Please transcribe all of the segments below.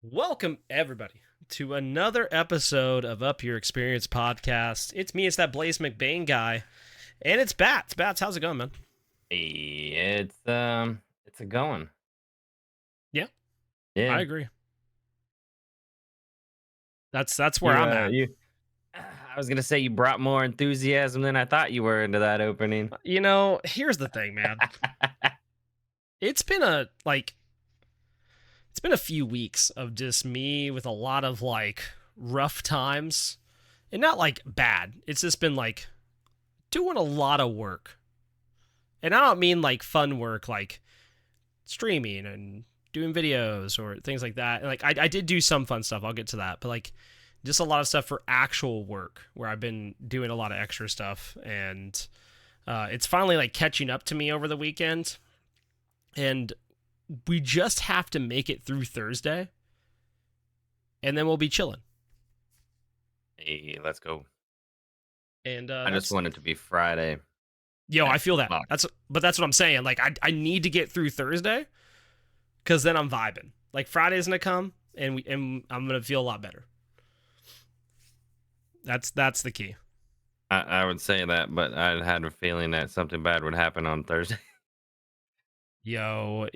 Welcome, everybody, to another episode of Up Your Experience podcast. It's me, it's that Blaze McBain guy, and it's Bats. Bats, how's it going, man? Hey, it's a going. Yeah, I Yeah. agree. That's where You I'm uh at. you I was gonna say you brought more enthusiasm than I thought you were into that opening. Here's the thing, man. It's been it's been a few weeks of just me with a lot of rough times, and not like bad. It's just been like doing a lot of work, and I don't mean like fun work, like streaming and doing videos or things like that. And I did do some fun stuff. I'll get to that, but like just a lot of stuff for actual work where I've been doing a lot of extra stuff, and it's finally like catching up to me over the weekend, and we just have to make it through Thursday, and then we'll be chilling. Hey, let's go. And I just that's want it to be Friday I at feel that. 2 o'clock. That's what I'm saying. Like I need to get through Thursday because then I'm vibing. Like Friday's gonna come, and I'm gonna feel a lot better. That's the key. I would say that, but I had a feeling that something bad would happen on Thursday. Don't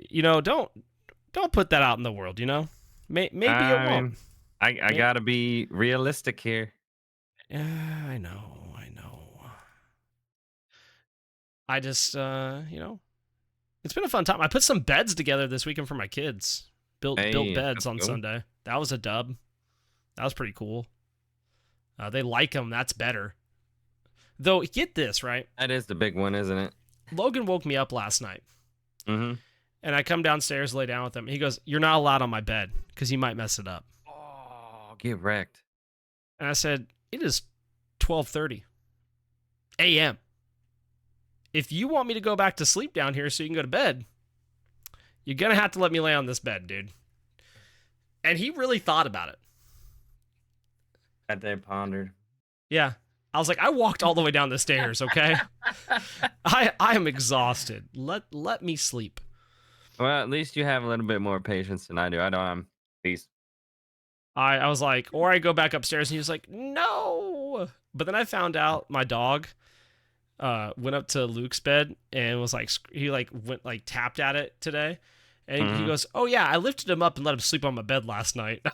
put that out in the world. Maybe it I won't. mean, I May- gotta be realistic here. I know. I just it's been a fun time. I put some beds together this weekend for my kids. Built Hey, beds let's on go. Sunday. That was a dub. That was pretty cool. They like them. That's better. Though, get this right. That is the big one, isn't it? Logan woke me up last night, Mm-hmm. and I come downstairs, lay down with him. He goes, "You're not allowed on my bed because you might mess it up." Oh, get wrecked. And I said, "It is 12:30 a.m. If you want me to go back to sleep down here so you can go to bed, you're gonna have to let me lay on this bed, dude." And he really thought about it. Got that pondered. Yeah. I was like, I walked all the way down the stairs, okay? I am exhausted. Let me sleep. Well, at least you have a little bit more patience than I do. I know I'm peace. I was like, or I go back upstairs, and he was like, no. But then I found out my dog went up to Luke's bed and was like, he like went like tapped at it today. And he Mhm. goes, "Oh yeah, I lifted him up and let him sleep on my bed last night."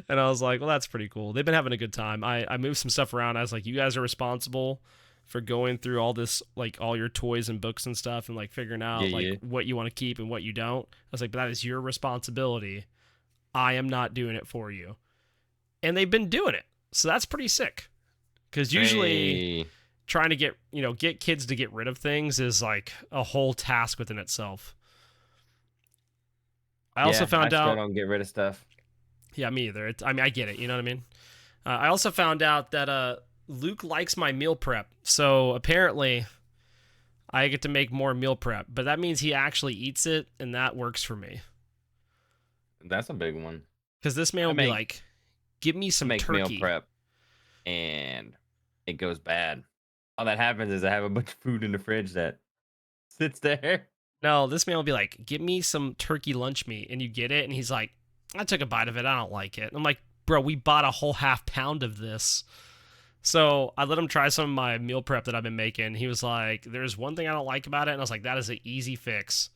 And I was like, well, that's pretty cool. They've been having a good time. I moved some stuff around. I was like, you guys are responsible for going through all this, like all your toys and books and stuff, and like figuring Yeah, out like yeah. what you want to keep and what you don't. I was like, but that is your responsibility. I am not doing it for you. And they've been doing it. So that's pretty sick. Because usually Hey. trying to get kids to get rid of things is like a whole task within itself. I also Yeah, I found still out, don't get rid of stuff. yeah, me either. I mean, I get it. You know what I mean? I also found out that Luke likes my meal prep. So apparently, I get to make more meal prep, but that means he actually eats it, and that works for me. That's a big one. Because this man I will be make like, "Give me I some make meal turkey." prep and it goes bad. All that happens is I have a bunch of food in the fridge that sits there. No, this man will be like, "Give me some turkey lunch meat," and you get it, and he's like, "I took a bite of it. I don't like it." And I'm like, "Bro, we bought a whole half pound of this." So I let him try some of my meal prep that I've been making. He was like, "There's one thing I don't like about it," and I was like, "That is an easy fix."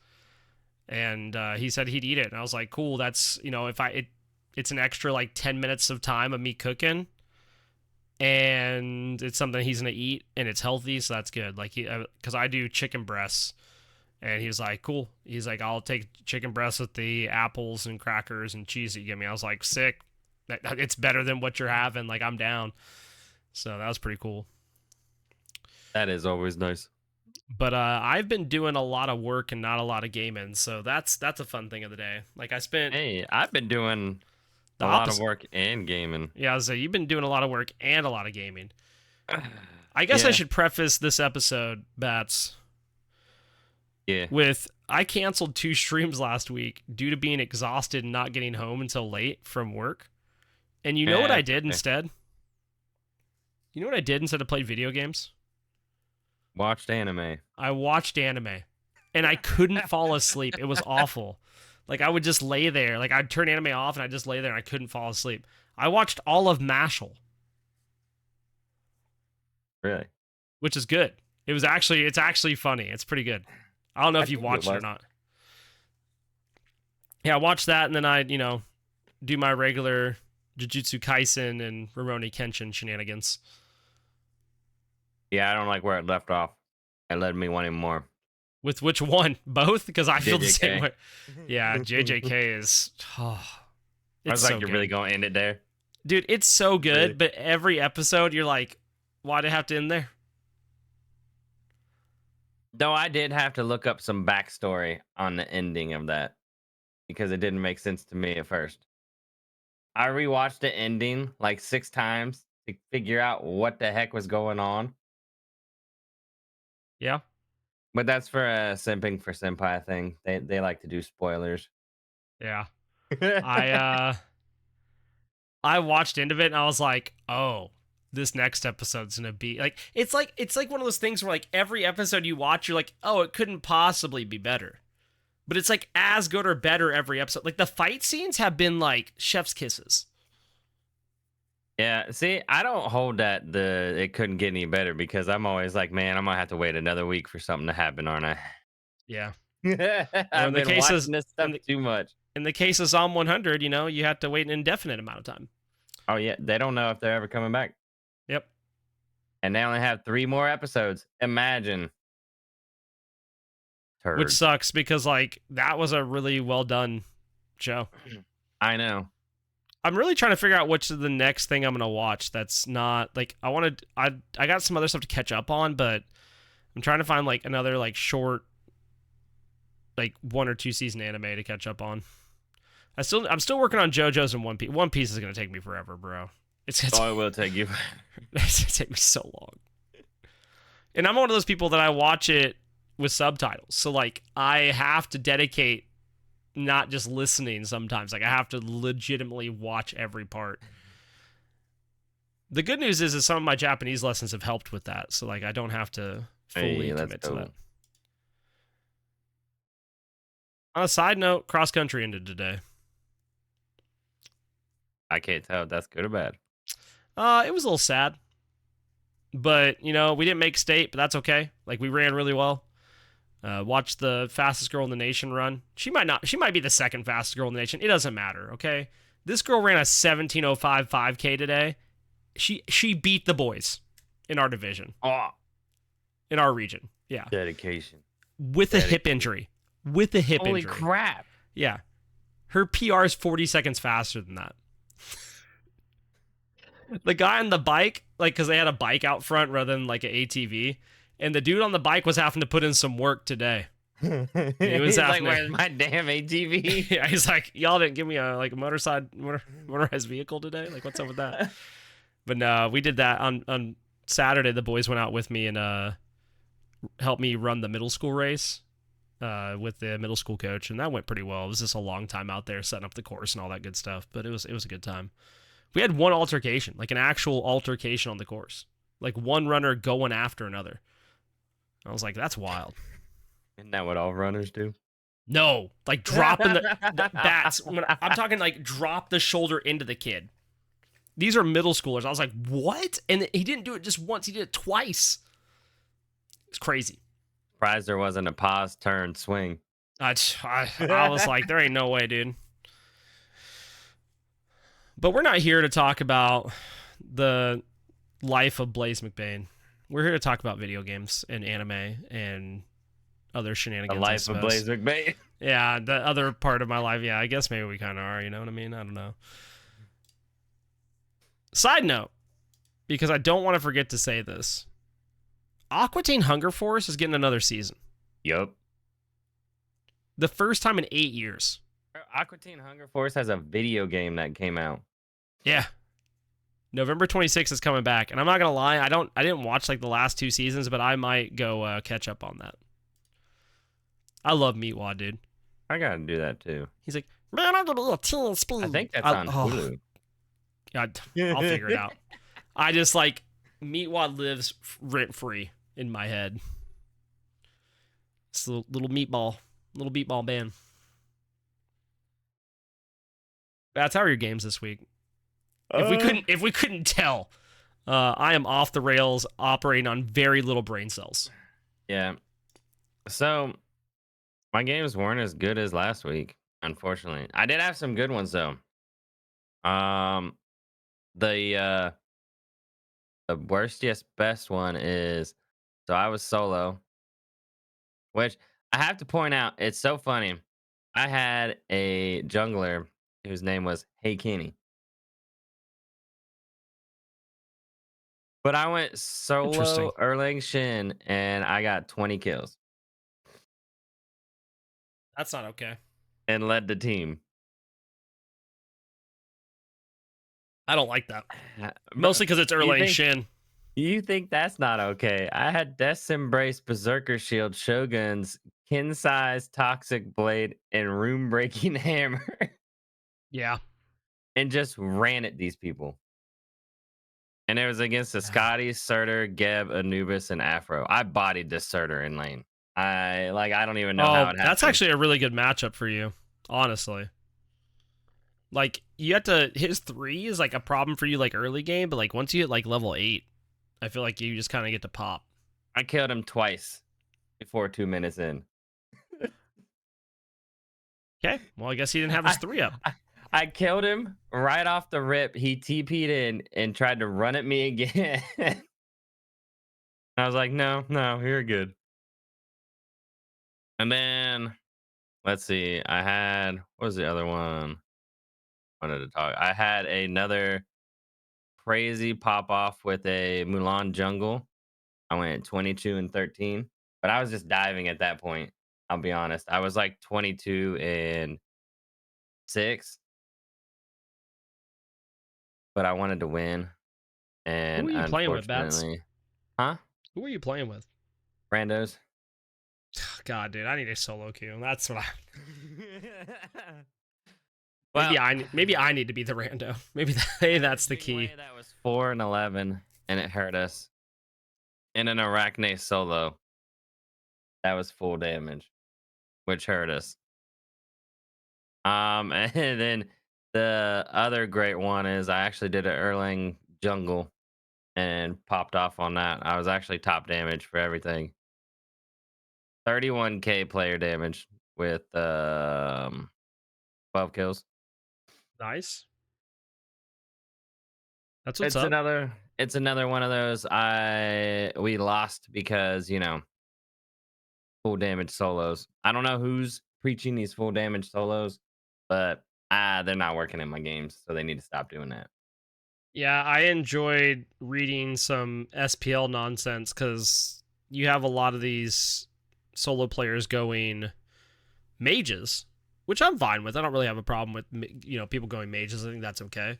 And he said he'd eat it, and I was like, "Cool. That's if it's an extra like 10 minutes of time of me cooking, and it's something he's gonna eat, and it's healthy, so that's good." Like because I do chicken breasts, and he was like, "Cool." He's like, "I'll take chicken breasts with the apples and crackers and cheese that you give me." I was like, "Sick. It's better than what you're having. Like I'm down." So that was pretty cool. That is always nice. But I've been doing a lot of work and not a lot of gaming, so that's a fun thing of the day. Like I spent Hey, I've been doing the a lot of opposite. work and gaming. Yeah, so you've been doing a lot of work and a lot of gaming. I guess I Yeah, should preface this episode, Bats, yeah. with I canceled 2 streams last week due to being exhausted and not getting home until late from work. And you know what Yeah. I did Okay. instead? You know what I did instead of played video games? Watched anime. I watched anime, and I couldn't fall asleep. It was awful. Like I would just lay there. Like I'd turn anime off and I'd just lay there and I couldn't fall asleep. I watched all of Mashal, Really? which is good. It's actually funny. It's pretty good. I don't know I if you've think it watched it or was. not. Yeah, I watched that and then I, do my regular Jujutsu Kaisen and Rurouni Kenshin shenanigans. Yeah, I don't like where it left off. It led me wanting more. With which one? Both? Because I feel the same JJK. way. Yeah, JJK is. Oh, I it's was like, so you're good. really going to end it there? Dude, it's so good, Really? but every episode you're like, why'd it have to end there? No, I did have to look up some backstory on the ending of that because it didn't make sense to me at first. I rewatched the ending like 6 times to figure out what the heck was going on. Yeah. But that's for a simping for senpai thing. They like to do spoilers. Yeah. I watched end of it and I was like, oh, this next episode's gonna be it's like one of those things where like every episode you watch, you're like, oh, it couldn't possibly be better. But it's like as good or better every episode. Like the fight scenes have been like chef's kisses. Yeah, see, I don't hold that it couldn't get any better because I'm always like, man, I'm gonna have to wait another week for something to happen, aren't I? Yeah. Or I've been watching this stuff too much. In the case of Psalm 100, you had to wait an indefinite amount of time. Oh yeah, they don't know if they're ever coming back. Yep. And they only have 3 more episodes. Imagine. Which Turd. sucks because like that was a really well done show. I know. I'm really trying to figure out which is the next thing I'm gonna watch. That's not like I got some other stuff to catch up on, but I'm trying to find like another like short, like 1 or 2 season anime to catch up on. I'm still working on JoJo's and One Piece. One Piece is gonna take me forever, bro. It's It will take you. it's gonna take me so long. And I'm one of those people that I watch it with subtitles, so like I have to dedicate not just listening sometimes. Like I have to legitimately watch every part. The good news is some of my Japanese lessons have helped with that. So like I don't have to fully commit to that. On a side note, cross country ended today. I can't tell if that's good or bad. It was a little sad. But, we didn't make state, but that's okay. Like we ran really well. Watched the fastest girl in the nation run. She might be the second fastest girl in the nation. It doesn't matter, okay? This girl ran a 17:05 5K today. She beat the boys in our division. Oh, in our region. Yeah. dedication. With a hip injury. Holy crap. Yeah. Her PR is 40 seconds faster than that. The guy on the bike, like, because they had a bike out front rather than like an ATV, and the dude on the bike was having to put in some work today. He was like, where's my damn ATV? Yeah, he's like, y'all didn't give me a motorized vehicle today? Like, what's up with that? But no, we did that on Saturday. The boys went out with me and helped me run the middle school race with the middle school coach, and that went pretty well. It was just a long time out there setting up the course and all that good stuff, but it was a good time. We had one altercation, like an actual altercation on the course, like one runner going after another. I was like, that's wild. Isn't that what all runners do? No, like dropping the bats. I'm talking like drop the shoulder into the kid. These are middle schoolers. I was like, what? And he didn't do it just once. He did it twice. It's crazy. Surprised there wasn't a pause, turn, swing. I was like, there ain't no way, dude. But we're not here to talk about the life of Blaise McBain. We're here to talk about video games and anime and other shenanigans. The life of Blaise McBain. Yeah, the other part of my life. Yeah, I guess maybe we kind of are. You know what I mean? I don't know. Side note, because I don't want to forget to say this. Aqua Teen Hunger Force is getting another season. Yup. The first time in 8 years. Aqua Teen Hunger Force has a video game that came out. Yeah. November 26th is coming back, and I'm not gonna lie, I didn't watch like the last 2 seasons, but I might go catch up on that. I love Meatwad, dude. I gotta do that too. He's like, man, I'm gonna be a teen speed. I think that's on Hulu. I'll figure it out. I just like Meatwad lives rent free in my head. It's a little meatball band. Bats, how are your games this week? Uh, If we couldn't tell, I am off the rails, operating on very little brain cells. yeah. So my games weren't as good as last week, unfortunately. I did have some good ones though. Um, the worst yes best one is so I was solo, which I have to point out, it's so funny. I had a jungler whose name was Hey Kenny. But I went Interesting. solo Erlang Shin and I got 20 kills That's not okay. and led the team. I don't like that. Bro, Mostly because it's you Erlang think Shin. you think that's not okay? I had Death's Embrace, Berserker Shield, Shoguns, Kin Size, Toxic Blade, and Room Breaking Hammer, Yeah. and just ran at these people. And it was against the Scotty, Surtur, Geb, Anubis, and Afro. I bodied this Surtur in lane. I don't even know how Oh, it that's happened. actually a really good matchup for you, honestly. Like you have to his 3 is like a problem for you like early game, but like once you hit like level 8, I feel like you just kind of get to pop. I killed him twice before 2 minutes in. Okay, well I guess he didn't have his I, 3 up. I killed him right off the rip. He TP'd in and tried to run at me again. I was like, no, no, you're good. And then let's see. I had what was the other one? I wanted to talk. I had another crazy pop off with a Mulan jungle. I went 22 and 13, but I was just diving at that point. I'll be honest. I was like 22 and 6, but I wanted to win. Who And are you playing with, Bats? unfortunately, huh? Who are you playing with? Randos. God, dude, I need a solo queue. That's what I. Well, Maybe I need to be the rando. I had a That's the Jing key. Wei that was 4 and 11, and it hurt us. And an Arachne solo that was full damage, which hurt us. And then the other great one is I actually did an Erlang jungle and popped off on that. I was actually top damage for everything. 31k player damage with 12 kills. Nice. That's what's It's up. another it's another one of those we lost because, full damage solos. I don't know who's preaching these full damage solos, but they're not working in my games, so they need to stop doing that. Yeah, I enjoyed reading some SPL nonsense because you have a lot of these solo players going mages, which I'm fine with. I don't really have a problem with people going mages. I think that's okay.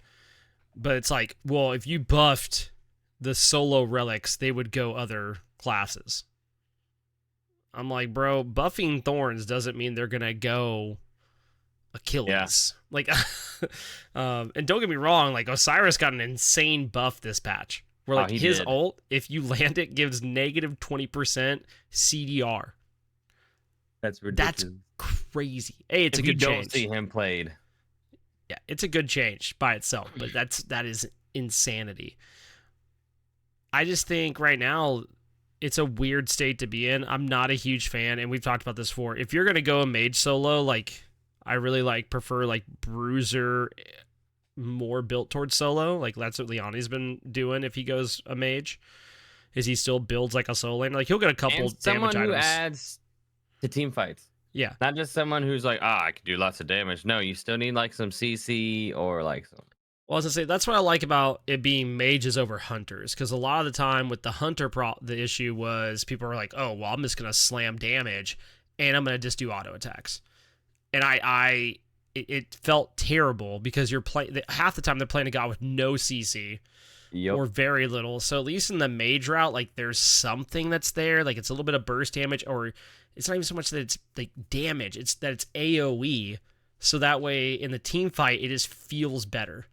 But it's like, well, if you buffed the solo relics, they would go other classes. I'm like, bro, buffing thorns doesn't mean they're gonna go Yeah. Achilles. Like, and don't get me wrong, like Osiris got an insane buff this patch. Where Oh, like he his did. ult, if you land it, gives negative 20% CDR. That's That's ridiculous. crazy. Hey, it's a If you good don't see change. him played, Yeah, it's a good change by itself, but that is insanity. I just think right now it's a weird state to be in. I'm not a huge fan, and we've talked about this before. If you're gonna go a mage solo, like I really prefer like Bruiser more built towards solo. Like that's what Leone's been doing if he goes a mage. Is he still builds like a solo laner? Like he'll get a couple and damage someone who items. adds to team fights. Yeah. Not just someone who's like, I can do lots of damage. No, you still need like some CC or like some. Well, as I say, that's what I like about it being mages over hunters, because a lot of the time with the hunter the issue was people were like, oh, well, I'm just gonna slam damage, and I'm gonna just do auto attacks, and it felt terrible because you're playing half the time they're playing a guy with no CC Yep. or very little. So at least in the mage route, like there's something that's there, like it's a little bit of burst damage, or it's not even so much that it's like damage, it's that it's AOE, so that way in the team fight it just feels better.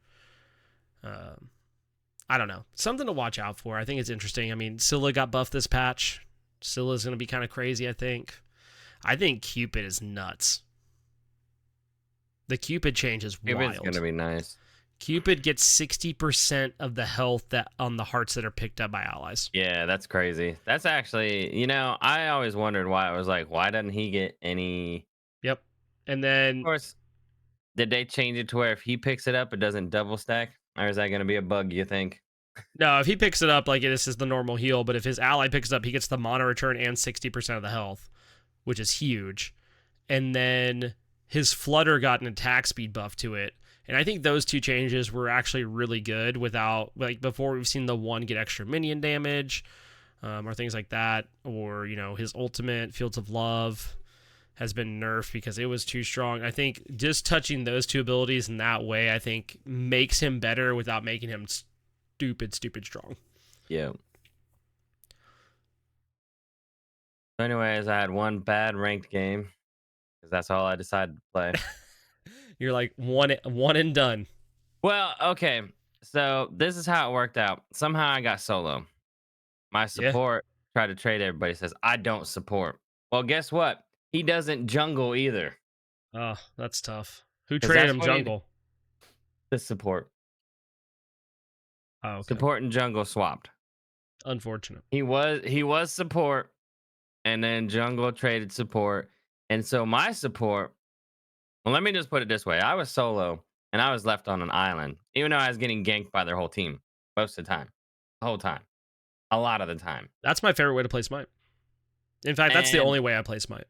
I don't know. Something to watch out for. I think it's interesting. I mean, Scylla got buffed this patch. Scylla's going to be kind of crazy, I think. I think Cupid is nuts. The Cupid change is Cupid's gonna wild. be nice. Cupid gets 60% of the health that on the hearts that are picked up by allies. Yeah, that's crazy. That's actually, I always wondered why it was like, why doesn't he get any? Yep. And Of then course, did they change it to where if he picks it up, it doesn't double stack, or is that gonna be a bug? You think? no, if he picks it up, like this is the normal heal, but if his ally picks it up, he gets the mana return and 60% of the health, which is huge. And then his flutter got an attack speed buff to it. And I think those two changes were actually really good without, like, before we've seen the one get extra minion damage, or things like that, or, his ultimate, Fields of Love, has been nerfed because it was too strong. I think just touching those two abilities in that way, I think makes him better without making him stupid strong. Yeah. So anyways, I had one bad ranked game because that's all I decided to play. You're like one and done. Well, okay. So this is how it worked out. Somehow I got solo. My Yeah. support tried to trade everybody, says, I don't support. Well, guess what? He doesn't jungle either. Oh, that's tough. Who Because traded that's him what he jungle? the support. Oh, okay. Support and jungle swapped. Unfortunate. He was support, and then jungle traded support. And so my support, well, let me just put it this way. I was solo and I was left on an island, even though I was getting ganked by their whole team most of the time. The whole time. A lot of the time. That's my favorite way to play Smite. In fact, that's the And only way I play Smite.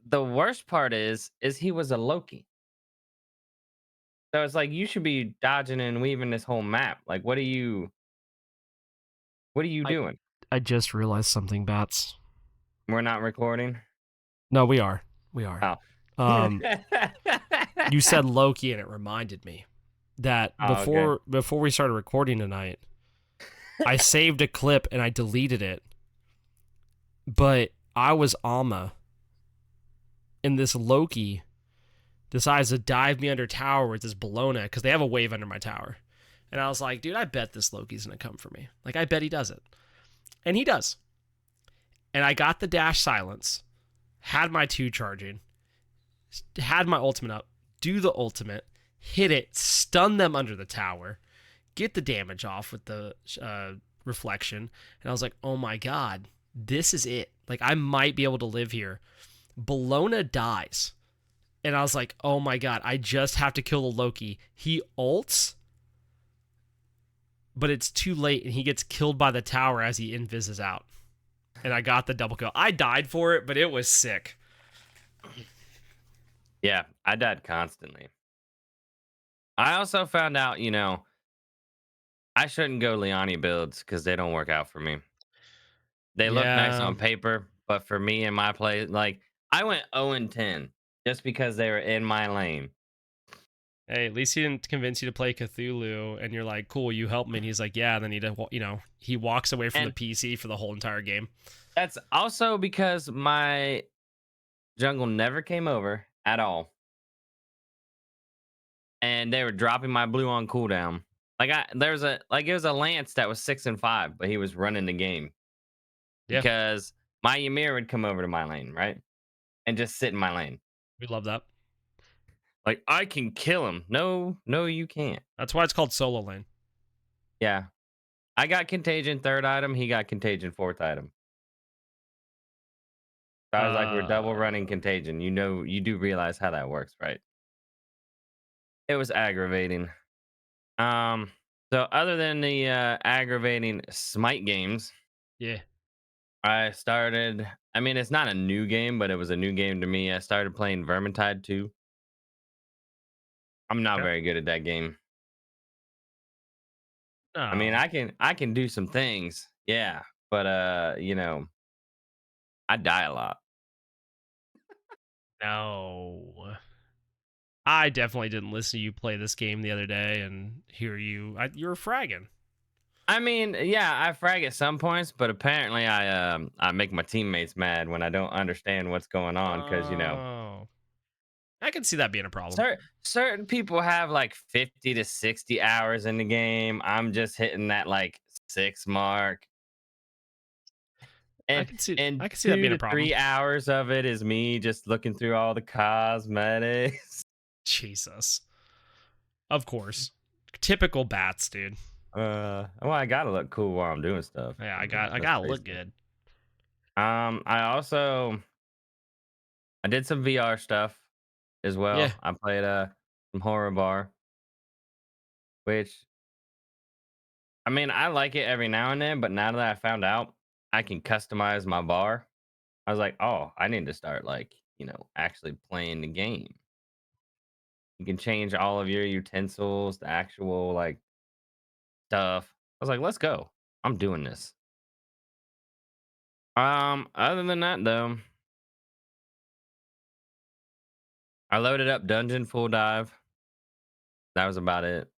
the worst part is he was a Loki. So it's like you should be dodging and weaving this whole map. Like what are you I doing? I just realized something, Bats. We're not recording? No, we are. We are. Oh. Um, you said Loki, and it reminded me that Oh, okay. before we started recording tonight, I saved a clip and I deleted it. But I was Alma, and this Loki decides to dive me under tower with this Bologna because they have a wave under my tower. And I was like, dude, I bet this Loki's gonna come for me. Like, I bet he does it. And he does. And I got the dash silence, had my 2 charging, had my ultimate up, do the ultimate, hit it, stun them under the tower, get the damage off with the reflection. And I was like, oh my God, this is it. Like, I might be able to live here. Bologna dies. And I was like, oh my God, I just have to kill the Loki. He ults, but it's too late, and he gets killed by the tower as he invises out. And I got the double kill. I died for it, but it was sick. Yeah, I died constantly. I also found out, I shouldn't go Liani builds because they don't work out for me. They look nice Yeah. on paper, but for me and my play, like I went 0 and 10 just because they were in my lane. Hey, at least he didn't convince you to play Cthulhu, and you're like, cool, you helped me. And he's like, yeah. And then he walks away from the And PC for the whole entire game. that's also because my jungle never came over at all. And they were dropping my blue on cooldown. It was a Lance that was 6 and 5, but he was running the game Yeah, because my Ymir would come over to my lane, right? And just sit in my lane. we love that. Like I can kill him. No, no, you can't. That's why it's called solo lane. Yeah. I got contagion third item, he got contagion fourth item. So I was like, we're double running Uh, contagion. You do realize how that works, right? It was aggravating. Um, so other than the aggravating smite games, yeah. I mean, it's not a new game, but it was a new game to me. I started playing Vermintide 2. I'm not Okay. very good at that game. I mean, No, I can do some things. Yeah, but I die a lot. no. I definitely didn't listen to you play this game the other day and hear you. You were fragging. I mean, yeah, I frag at some points, but apparently I make my teammates mad when I don't understand what's going on because Oh, I can see that being a problem. certain people have like 50 to 60 hours in the game. I'm just hitting that like 6 mark, I and can see. and I can see that two being a to problem. 3 hours of it is me just looking through all the cosmetics. Jesus. Of course. Typical bats, dude. Well, I gotta look cool while I'm doing stuff. Yeah, I I mean, got I let's gotta face look it. good. I did some VR stuff as Yeah. well. I played some horror bar, which I mean, I like it every now and then, but now that I found out I can customize my bar, I was like, oh, I need to start like, actually playing the game. You can change all of your utensils, the actual like stuff. I was like, let's go. I'm doing this. Other than that though, I loaded up Dungeon Full Dive. That was about it.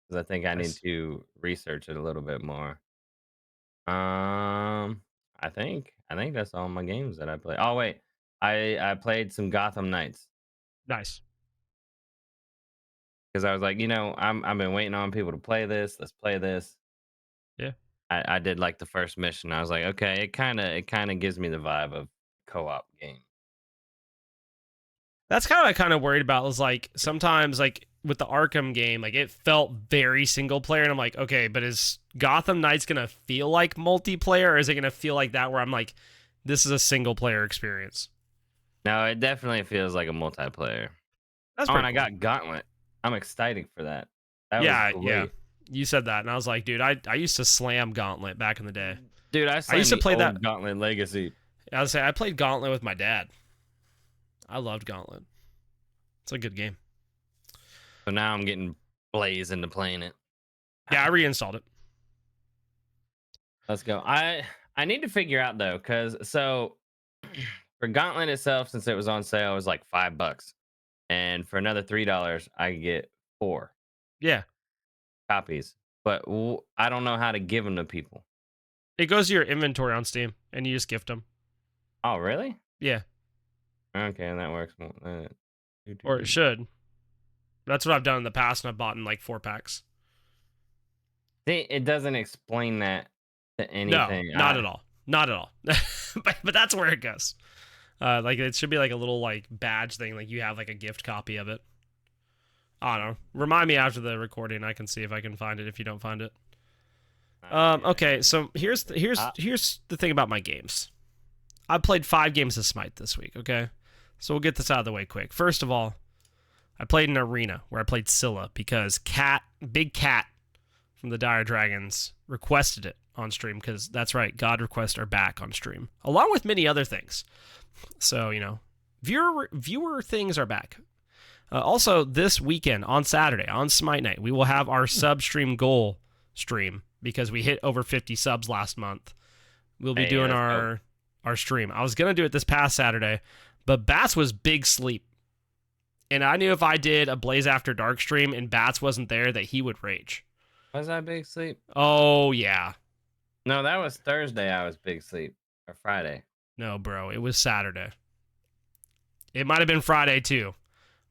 Because I think I need Nice. to research it a little bit more. I think that's all my games that I play. Oh wait, I played some Gotham Knights Nice. because I was like, I've been waiting on people to play this. Let's play this. Yeah. I did like the first mission. I was like, okay, it kind of gives me the vibe of co-op game. That's kind of what I kind of worried about was like sometimes like with the Arkham game, like it felt very single player, and I'm like, okay, but is Gotham Knights gonna feel like multiplayer, or is it gonna feel like that where I'm like, this is a single player experience? No, it definitely feels like a multiplayer. That's Oh, and pretty I cool. got Gauntlet. I'm excited for that. That was Yeah, yeah. great. You said that, and I was like, dude, I used to slam Gauntlet back in the day. Dude, I I used slammed to the play that. old Gauntlet Legacy. I was say I played Gauntlet with my dad. I loved Gauntlet. It's a good game. So now I'm getting Blaze into playing it. Yeah, I reinstalled it. Let's go. I need to figure out though, because so for Gauntlet itself, since it was on sale, it was like $5, and for another $3, I could get 4 copies. But I don't know how to give them to people. It goes to your inventory on Steam, and you just gift them. Oh, really? Yeah, Okay, that works. or it should. That's what I've done in the past, and I've bought in like 4 packs. See, it doesn't explain that to No, anything. not at all. Not at all. but that's where it goes. Like it should be like a little like badge thing, like you have like a gift copy of it. I don't know. Remind me after the recording. I can see if I can find it. If you don't find it. Okay. So here's the thing about my games. I played 5 games of Smite this week. Okay, so we'll get this out of the way quick. First of all, I played an arena where I played Scylla because Big Cat from the Dire Dragons requested it on stream because that's right, God requests are back on stream along with many other things. So viewer things are back. Also, this weekend on Saturday on Smite Night, we will have our sub stream goal stream because we hit over 50 subs last month. We'll be doing our stream. I was gonna do it this past Saturday, but Bats was big sleep, and I knew if I did a Blaze After Dark stream and Bats wasn't there, that he would rage. Was I big sleep? Oh yeah, No, that was Thursday. I was big sleep, or Friday. no, bro, it was Saturday. It might have been Friday too,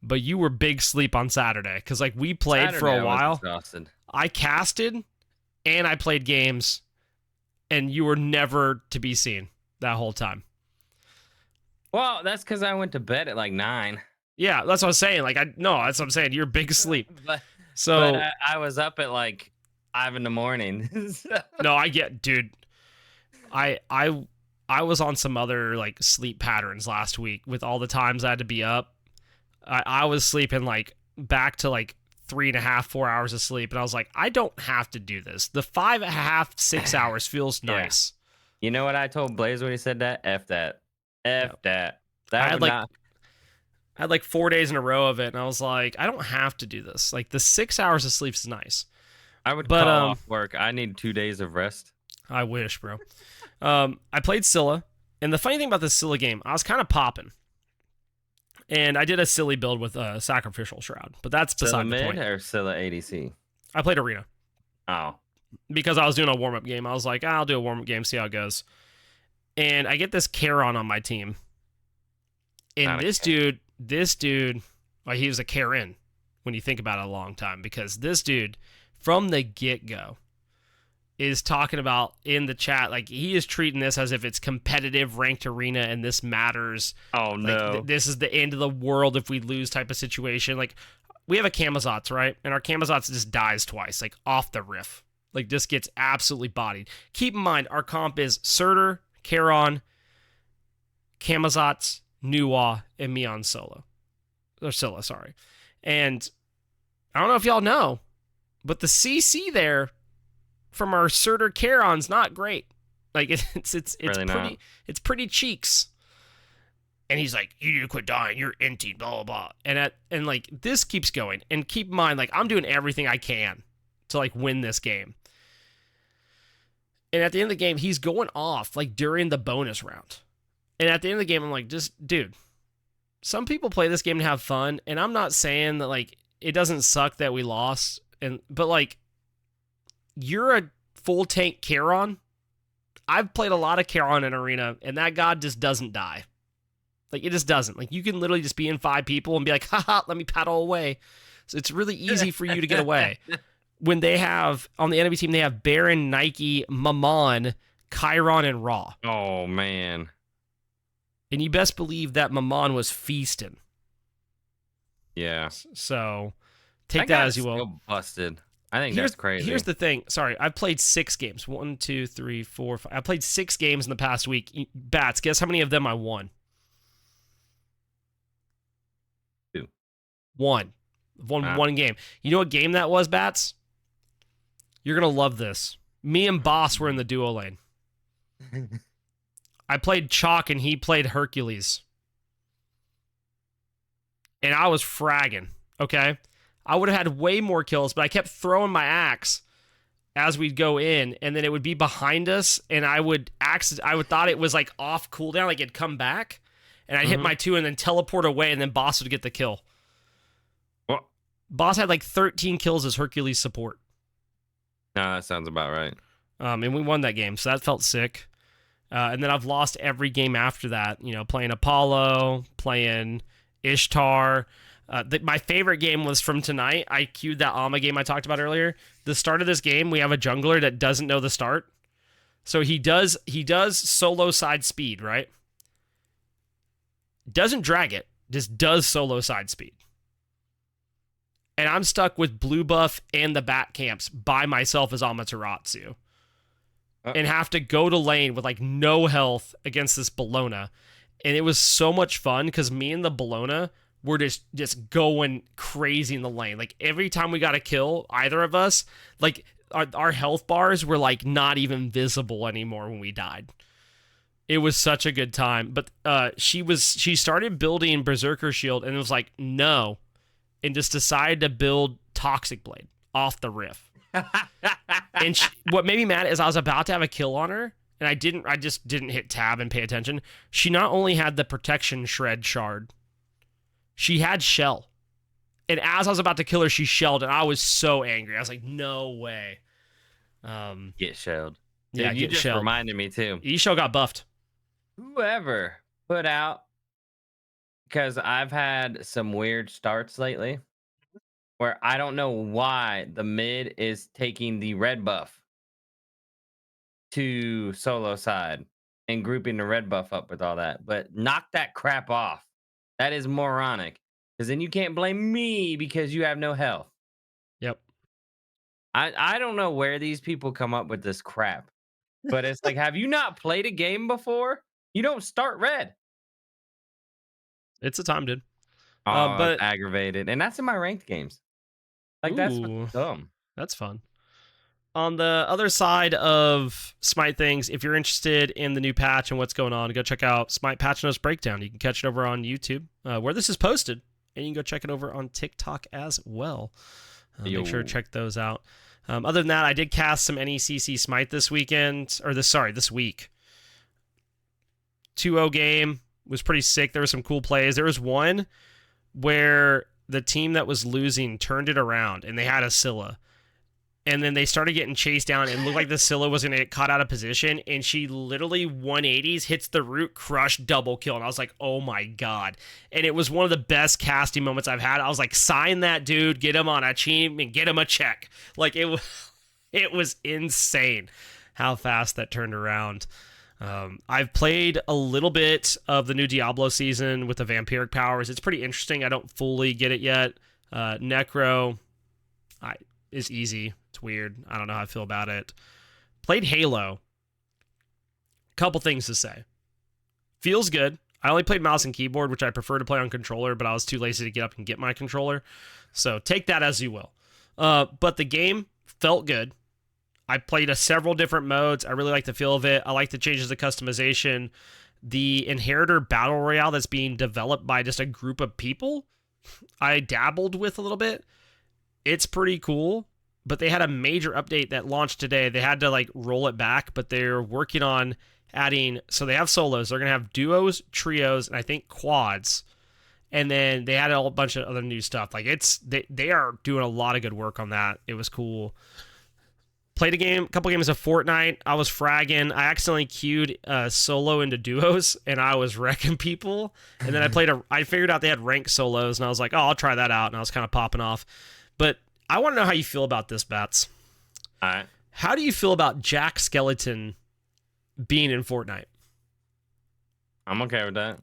but you were big sleep on Saturday because like we played Saturday, for a I was while. exhausted. I casted and I played games, and you were never to be seen that whole time. Well, that's because I went to bed at like 9. Yeah, that's what I'm saying. Like that's what I'm saying. You're big sleep. but So I was up at like 5 in the morning. no, I get, dude. I was on some other like sleep patterns last week with all the times I had to be up. I was sleeping like back to like 3.5, 4 hours of sleep, and I was like, I don't have to do this. The 5.5, 6 hours feels Yeah. nice. You know what I told Blaze when he said that? F that. F that. I That had would like not. I had like 4 days in a row of it, and I was like, I don't have to do this. Like the 6 hours of sleep is nice. I would But call off work. I need 2 days of rest. I wish, bro. I played Scylla, and the funny thing about this Scylla game, I was kind of popping, and I did a silly build with a Sacrificial Shroud, but that's Scylla beside the mid point. or Scylla ADC? I played Arena Oh. because I was doing a warm up game. I was like, I'll do a warm up game, see how it goes. And I get this Charon on my team, and Not a this dude, well, he was a Karen when you think about it a long time because this dude, from the get go, is talking about in the chat, like he is treating this as if it's competitive ranked arena and this matters. Oh Like no. this is the end of the world if we lose type of situation. Like we have a Camazotz, right? And our Camazotz just dies twice, like off the riff. Like just gets absolutely bodied. Keep in mind, our comp is Surtur, Charon, Camazotz, Nuwa, and me on solo. Or Scylla, sorry. And I don't know if y'all know, but the CC there from our Surtur Charon's not great. Like it's Really pretty not. it's pretty cheeks. And he's like, you need to quit dying, you're inting, blah blah blah. And like this keeps going. And keep in mind, like I'm doing everything I can to like win this game. And at the end of the game, he's going off like during the bonus round. And at the end of the game, I'm like, just dude, some people play this game to have fun, and I'm not saying that like it doesn't suck that we lost, but like you're a full tank Charon. I've played a lot of Charon in arena, and that god just doesn't die. Like it just doesn't. Like you can literally just be in 5 people and be like, haha, let me paddle away. So it's really easy for you to get away. When they have on the enemy team, they have Baron, Nike, Mammon, Chiron, and Raw. Oh man. And you best believe that Mammon was feasting. Yeah. So take that as you will. Still busted. I think that's crazy. Here's the thing. Sorry, I've played 6 games. 1, 2, 3, 4, 5. I played 6 games in the past week. Bats, guess how many of them I won? 2. 1. Won one game. You know what game that was, Bats? You're gonna love this. Me and Boss were in the duo lane. I played Chalk and he played Hercules. And I was fragging, okay? I would have had way more kills, but I kept throwing my axe as we'd go in, and then it would be behind us, and I would thought it was like off cooldown, like it'd come back, and I'd hit my 2 and then teleport away, and then Boss would get the kill. What? Boss had like 13 kills as Hercules support. No, that sounds about right. And we won that game, so that felt sick. And then I've lost every game after that, you know, playing Apollo, playing Ishtar. My favorite game was from tonight. I queued that Ama game I talked about earlier. The start of this game, we have a jungler that doesn't know the start. So he does solo side speed, right? Doesn't drag it, just does solo side speed. And I'm stuck with blue buff and the bat camps by myself as Amaterasu. And have to go to lane with like no health against this Bologna. And it was so much fun because me and the Bologna were just going crazy in the lane. Like every time we got a kill, either of us, like our health bars were like not even visible anymore when we died. It was such a good time. But she started building Berserker Shield and it was like, no. And just decided to build Toxic Blade off the riff. And what made me mad is I was about to have a kill on her, and I just didn't hit tab and pay attention. She not only had the protection shred shard, she had shell. And as I was about to kill her, she shelled, and I was so angry. I was like, no way. Get shelled. Dude, Yeah, you get just shelled. reminded me too. E-Shell got buffed. Whoever put out, because I've had some weird starts lately where I don't know why the mid is taking the red buff to solo side and grouping the red buff up with all that. But knock that crap off. That is moronic. Because then you can't blame me because you have no health. Yep. I don't know where these people come up with this crap. But it's like, have you not played a game before? You don't start red. It's a time, dude. Oh, But it's aggravated. And that's in my ranked games. Like, that's ooh, what's dumb. that's fun. On the other side of Smite things, if you're interested in the new patch and what's going on, go check out Smite Patch Notes Breakdown. You can catch it over on YouTube, where this is posted, and you can go check it over on TikTok as well. Make sure to check those out. Other than that, I did cast some NECC Smite this week. 2-0 game was pretty sick. There were some cool plays. There was one where the team that was losing turned it around, and they had a Scylla. And then they started getting chased down and looked like the Scylla was going to get caught out of position. And she literally 180s, hits the root, crush, double kill. And I was like, oh my God. And it was one of the best casting moments I've had. I was like, sign that dude, get him on a team, and get him a check. Like, it was It was insane how fast that turned around. I've played a little bit of the new Diablo season with the vampiric powers. It's pretty interesting. I don't fully get it yet. Necro I, is easy. It's weird. I don't know how I feel about it. Played Halo. Couple things to say. Feels good. I only played mouse and keyboard, which I prefer to play on controller, but I was too lazy to get up and get my controller. So take that as you will. But the game felt good. I played several different modes. I really like the feel of it. I like the changes to customization. The Inheritor Battle Royale that's being developed by just a group of people, I dabbled with a little bit. It's pretty cool, but they had a major update that launched today. They had to like roll it back, but they're working on adding, so they have solos, they're gonna have duos, trios, and I think quads, and then they had a whole bunch of other new stuff. Like they are doing a lot of good work on that. It was cool. Played a couple games of Fortnite. I was fragging. I accidentally queued solo into duos, and I was wrecking people. And then I figured out they had ranked solos, and I was like, oh, I'll try that out. And I was kind of popping off. But I want to know how you feel about this, Bats. All right. How do you feel about Jack Skellington being in Fortnite? I'm okay with that.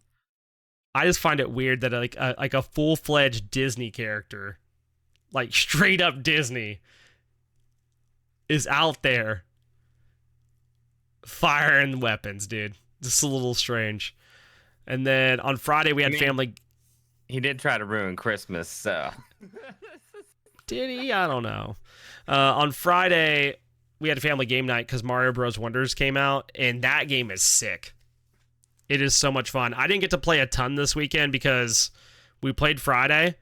I just find it weird that like a full-fledged Disney character, like straight up Disney, is out there firing weapons, dude. Just a little strange. And then on Friday we had family. He did try to ruin Christmas, so. Did he? I don't know. On Friday we had a family game night because Mario Bros. Wonders came out, and that game is sick. It is so much fun. I didn't get to play a ton this weekend because we played Friday,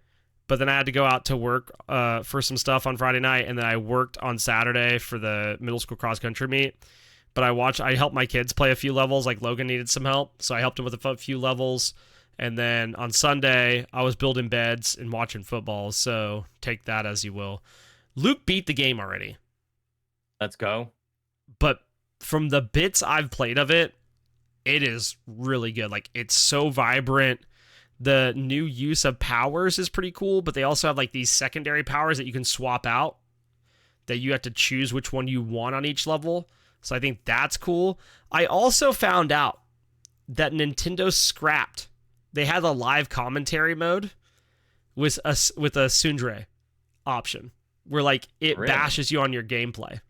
but then I had to go out to work for some stuff on Friday night, and then I worked on Saturday for the middle school cross country meet. But I helped my kids play a few levels. Like Logan needed some help, so I helped him with a few levels. And then on Sunday, I was building beds and watching football. So take that as you will. Luke beat the game already. Let's go. But from the bits I've played of it, it is really good. Like, it's so vibrant. The new use of powers is pretty cool, but they also have like these secondary powers that you can swap out, that you have to choose which one you want on each level. So I think that's cool. I also found out that Nintendo scrapped. They had a live commentary mode with a Sundre option where like it bashes you on your gameplay.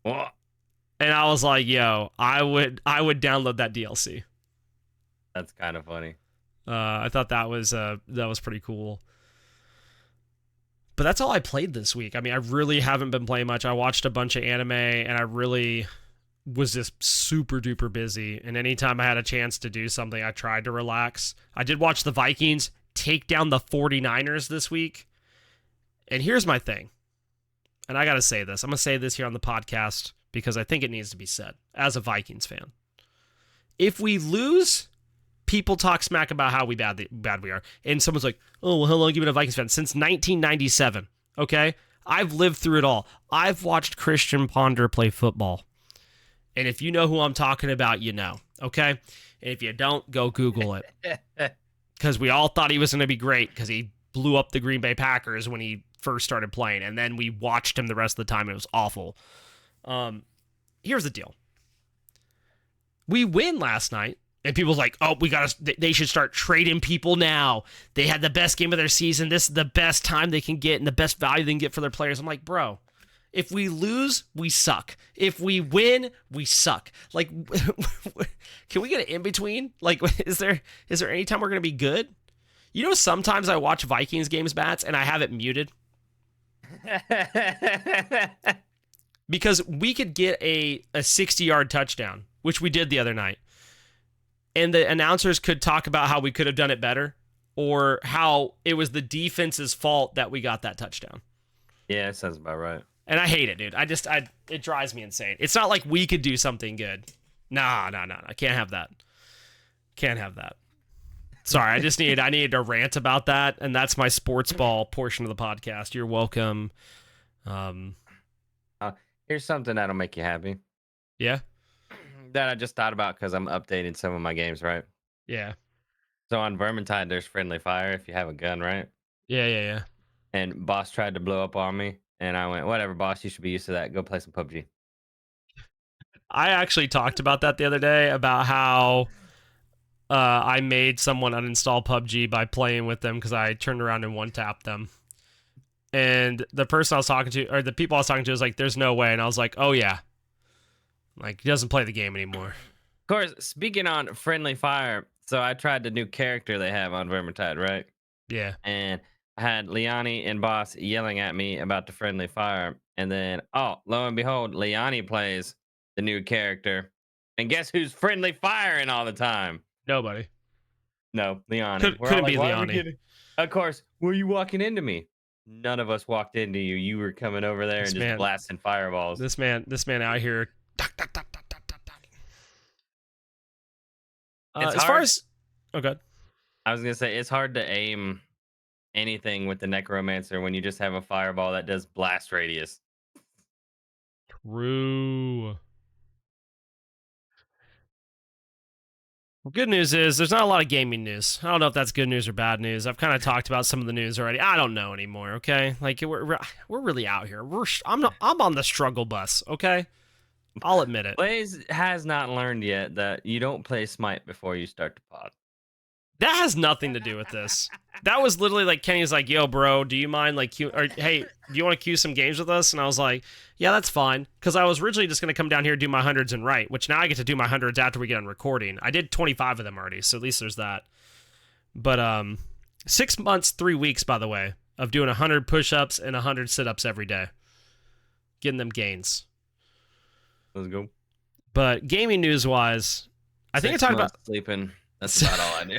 What? And I was like, yo, I would download that DLC. That's kind of funny. I thought that was pretty cool. But that's all I played this week. I mean, I really haven't been playing much. I watched a bunch of anime, and I really was just super duper busy. And anytime I had a chance to do something, I tried to relax. I did watch the Vikings take down the 49ers this week. And here's my thing. And I got to say this. I'm going to say this here on the podcast because I think it needs to be said as a Vikings fan. If we lose, people talk smack about how bad we are. And someone's like, oh, well, how long have you been a Vikings fan? Since 1997, okay? I've lived through it all. I've watched Christian Ponder play football. And if you know who I'm talking about, you know, okay? And if you don't, go Google it. Because we all thought he was going to be great because he blew up the Green Bay Packers when he first started playing. And then we watched him the rest of the time. It was awful. Here's the deal. We win last night. And people's like, oh, they should start trading people now. They had the best game of their season. This is the best time they can get and the best value they can get for their players. I'm like, bro, if we lose, we suck. If we win, we suck. Like, can we get an in-between? Like, is there any time we're going to be good? You know, sometimes I watch Vikings games, Bats, and I have it muted. Because we could get a 60-yard touchdown, which we did the other night. And the announcers could talk about how we could have done it better or how it was the defense's fault that we got that touchdown. Yeah, that sounds about right. And I hate it, dude. It drives me insane. It's not like we could do something good. Nah. I can't have that. Can't have that. Sorry, I needed to rant about that, and that's my sports ball portion of the podcast. You're welcome. Here's something that'll make you happy. Yeah? That I just thought about because I'm updating some of my games, right? Yeah. So on Vermintide, there's friendly fire if you have a gun, right? Yeah. And boss tried to blow up on me, And I went, whatever, boss. You should be used to that. Go play some PUBG. I actually talked about that the other day about how I made someone uninstall PUBG by playing with them because I turned around and one tapped them. And the person I was talking to, or the people I was talking to, was like, "There's no way," and I was like, "Oh yeah." Like, he doesn't play the game anymore. Of course, speaking on friendly fire, so I tried the new character they have on Vermintide, right? Yeah. And I had Liani and Boss yelling at me about the friendly fire. And then, oh, lo and behold, Liani plays the new character. And guess who's friendly firing all the time? Nobody. No, Liani. We're all Couldn't like, be why are we Liani. kidding? Of course, were you walking into me? None of us walked into you. You were coming over there This and just man, blasting fireballs. this man out here. It's As far hard. as, oh god, I was gonna say it's hard to aim anything with the necromancer when you just have a fireball that does blast radius. true. Well, good news is there's not a lot of gaming news. I don't know if that's good news or bad news. I've kind of talked about some of the news already. I don't know anymore. Okay, like we're really out here. I'm on the struggle bus. Okay, I'll admit it. Blaze has not learned yet that you don't play Smite before you start the pod. That has nothing to do with this. That was literally like Kenny's like, "Yo, bro, do you mind like or hey, do you want to queue some games with us?" And I was like, "Yeah, that's fine." Because I was originally just gonna come down here and do my hundreds and write, which now I get to do my hundreds after we get on recording. I did 25 of them already, so at least there's that. But 6 months, 3 weeks, by the way, of doing 100 push-ups and 100 sit-ups every day, getting them gains. Let's go. But gaming news-wise, I think I 6 talked months about. sleeping. That's about all I do.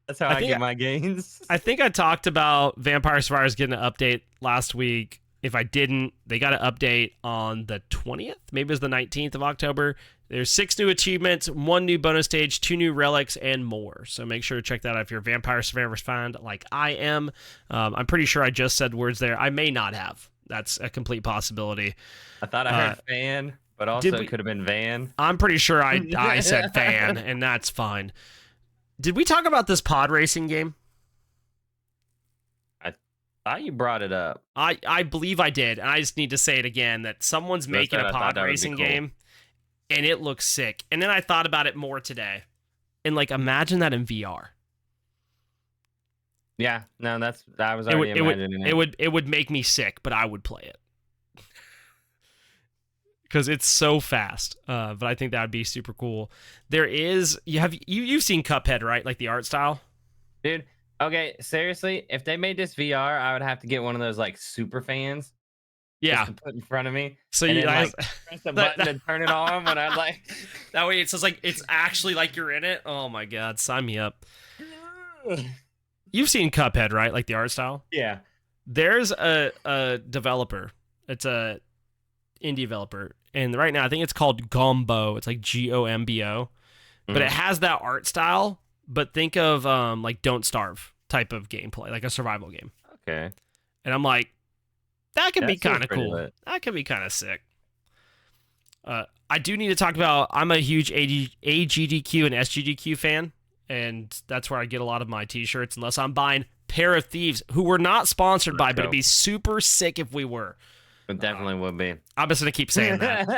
That's how I think get my gains. I think I talked about Vampire Survivors getting an update last week. If I didn't, they got an update on the 20th. Maybe it was the 19th of October. There's 6 new achievements, 1 new bonus stage, 2 new relics, and more. So make sure to check that out if you're a Vampire Survivors fan like I am. I'm pretty sure I just said words there. I may not have. That's a complete possibility. I thought I heard fan, but also it could have been van. I'm pretty sure I said fan, and that's fine. Did we talk about this pod racing game? I thought you brought it up. I believe I did, and I just need to say it again that someone's making a pod racing game, and it looks sick. And then I thought about it more today, and like imagine that in VR. Yeah, no, I was already imagining it. It would make me sick, but I would play it because it's so fast. But I think that would be super cool. There is you've seen Cuphead, right? Like the art style, dude. Okay, seriously, if they made this VR, I would have to get one of those like super fans. Yeah, just to put in front of me. So you guys press the button to turn it on when I like. That way, it's like it's actually like you're in it. Oh my god, sign me up. You've seen Cuphead, right? Like the art style. Yeah. There's a developer. It's a indie developer, and right now I think it's called Gombo. It's like GOMBO, but it has that art style. But think of like Don't Starve type of gameplay, like a survival game. Okay. And I'm like, that could be kind of cool. Lit. That could be kind of sick. I do need to talk about. I'm a huge AGDQ and SGDQ fan, and that's where I get a lot of my T-shirts. Unless I'm buying Pair of Thieves, who we're not sponsored by, but it'd be super sick if we were. It definitely would be. I'm just gonna keep saying that.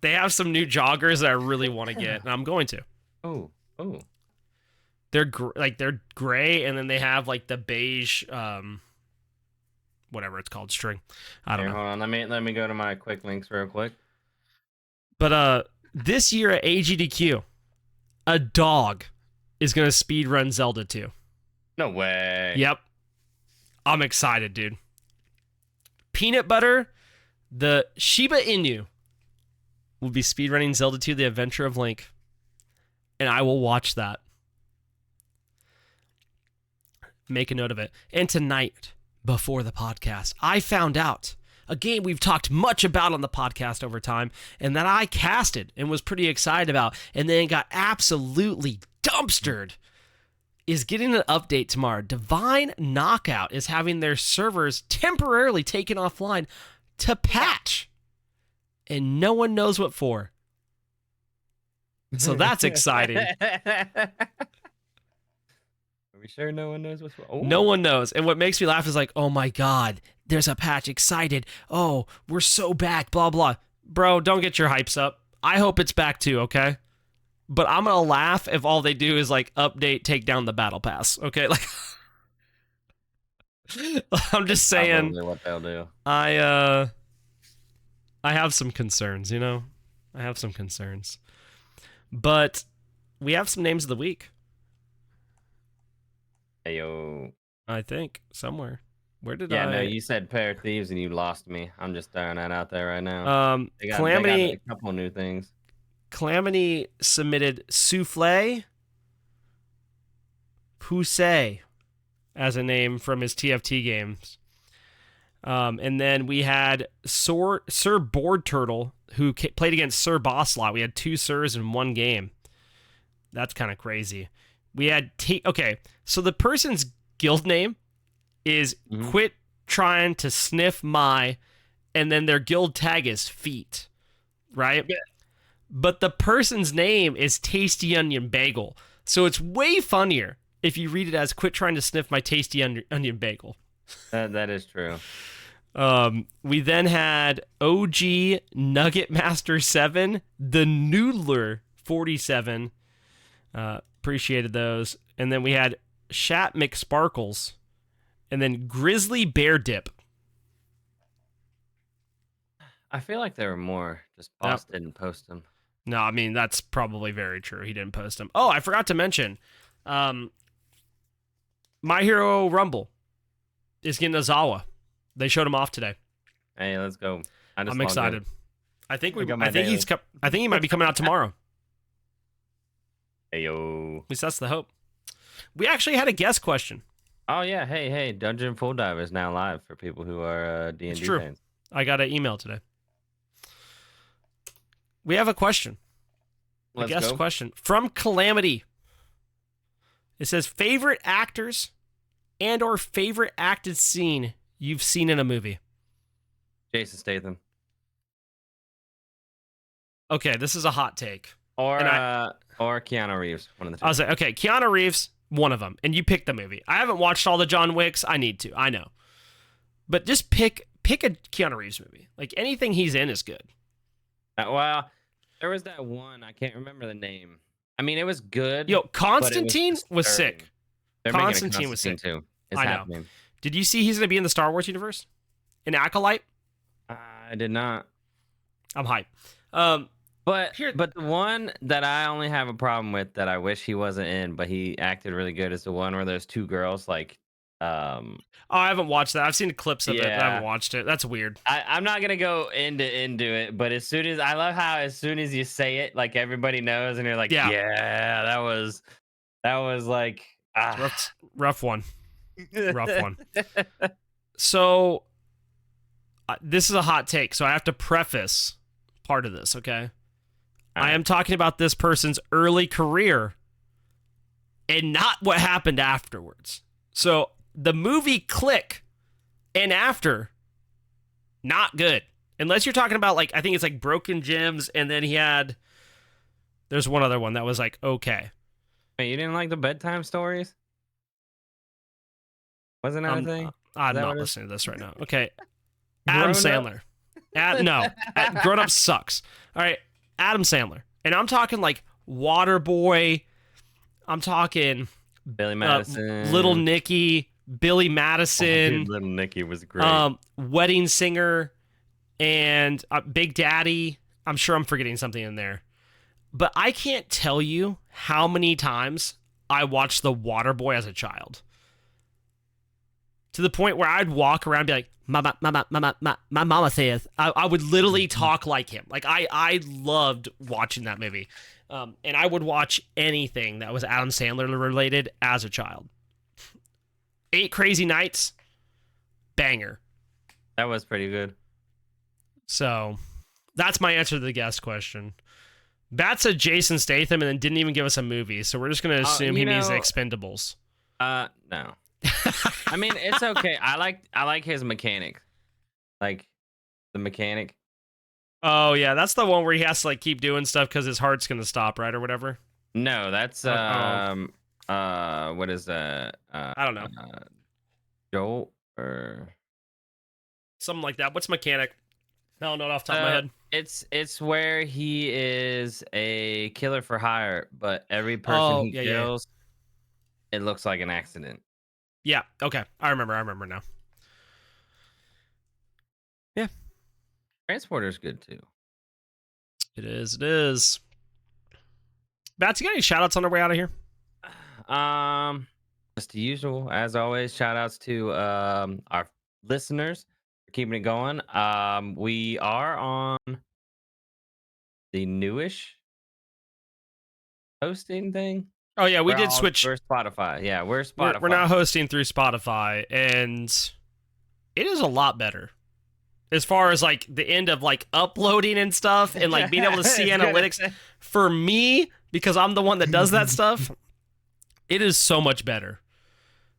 They have some new joggers that I really want to get, and I'm going to. Oh. They're they're gray, and then they have like the beige, whatever it's called, string. I don't know. Hold on, let me go to my quick links real quick. But this year at AGDQ, a dog is gonna speedrun Zelda 2. No way. Yep. I'm excited, dude. Peanut Butter, the Shiba Inu, will be speedrunning Zelda 2: The Adventure of Link. And I will watch that. Make a note of it. And tonight, before the podcast, I found out a game we've talked much about on the podcast over time, and that I casted and was pretty excited about, and then got absolutely dumpstered, is getting an update tomorrow. Divine Knockout is having their servers temporarily taken offline to patch, and no one knows what for. So that's exciting. we sure no one knows what's? No Oh, one knows. And what makes me laugh is like, oh my God, there's a patch. Excited. Oh, we're so back. Blah, blah. Bro, don't get your hypes up. I hope it's back too, okay? But I'm going to laugh if all they do is like update, take down the battle pass, okay? Like, I'm just saying, probably what they'll do. I have some concerns, you know? I have some concerns. But we have some names of the week, Hey yo. I think, somewhere. Where did Yeah, I? no, you said pair of thieves and you lost me. I'm just throwing that out there right now. They got Calamity a couple new things. Calamity submitted Souffle Poussey as a name from his TFT games. And then we had Sir Board Turtle, who played against Sir Bosslot. We had 2 Sirs in one game. That's kind of crazy. We had okay, so the person's guild name is Quit Trying to Sniff My, and then their guild tag is Feet, right? Yeah. But the person's name is Tasty Onion Bagel. So it's way funnier if you read it as Quit Trying to Sniff My Tasty Onion Bagel. That is true. We then had OG Nugget Master 7, the Noodler 47. Appreciated those. And then we had Shat McSparkles. And then Grizzly Bear Dip. I feel like there were more. Just Boss didn't post them. No, I mean, that's probably very true. He didn't post them. Oh, I forgot to mention. My Hero Rumble is getting a Zawa. They showed him off today. Hey, let's go. I'm excited. I think he might be coming out tomorrow. Hey yo. At least that's the hope. We actually had a guest question. Oh yeah, hey, Dungeon Full Dive is now live for people who are D&D fans. I got an email today. We have a question. Let's a guest go. question from Calamity. It says favorite actors and or favorite acted scene you've seen in a movie. Jason Statham. Okay, this is a hot take. Or Keanu Reeves, one of the two. I was like, okay, Keanu Reeves, one of them, and you pick the movie. I haven't watched all the John Wicks. I need to. I know, but just pick a Keanu Reeves movie. Like anything he's in is good. Well, there was that one. I can't remember the name. I mean, it was good. Yo, Constantine was sick. Constantine was sick too. I know. Did you see he's going to be in the Star Wars universe? In Acolyte? I did not. I'm hyped. But the one that I only have a problem with that I wish he wasn't in, but he acted really good, is the one where there's 2 girls like. Oh, I haven't watched that. I've seen clips of it, but I haven't watched it. That's weird. I'm not gonna go into it, but as soon as you say it, like everybody knows, and you're like, yeah, that was like rough one. Rough one. So this is a hot take, so I have to preface part of this, okay? I am talking about this person's early career and not what happened afterwards. So the movie Click and after, not good. Unless you're talking about, like, I think it's like Broken Gems, and then there's one other one that was like, okay. Wait, you didn't like the bedtime stories? Wasn't that a thing? I'm not listening to this right now. Okay. Adam Sandler. No. Grown Up sucks. All right. Adam Sandler. And I'm talking like Waterboy. I'm talking Billy Madison. Little Nicky. Billy Madison. Oh, Little Nicky was great. Wedding Singer. And Big Daddy. I'm sure I'm forgetting something in there. But I can't tell you how many times I watched The Waterboy as a child. To the point where I'd walk around and be like, my mama says. I would literally talk like him. Like, I loved watching that movie. And I would watch anything that was Adam Sandler related as a child. 8 Crazy Nights, banger. That was pretty good. So, that's my answer to the guest question. Bat said Jason Statham and then didn't even give us a movie, so we're just going to assume he means Expendables. No. I mean, it's okay. I like his mechanic. Like, the mechanic. Oh, yeah, that's the one where he has to, like, keep doing stuff because his heart's going to stop, right, or whatever? No, that's, what is that? I don't know. Jolt or Something like that. What's mechanic? I don't know it off the top of my head. it's where he is a killer for hire, but every person Oh, he yeah. kills, it looks like an accident. Yeah, okay. I remember now. Yeah. Transporter's good too. It is. Bats, you got any shout outs on our way out of here? Just the usual, as always. Shout outs to our listeners for keeping it going. We are on the newish hosting thing. Oh yeah, we did switch. We're Spotify. Yeah, we're We're Spotify. now hosting through Spotify, and it is a lot better as far as like the end of like uploading and stuff, and like being able to see It's gonna analytics. For me, because I'm the one that does that stuff, it is so much better.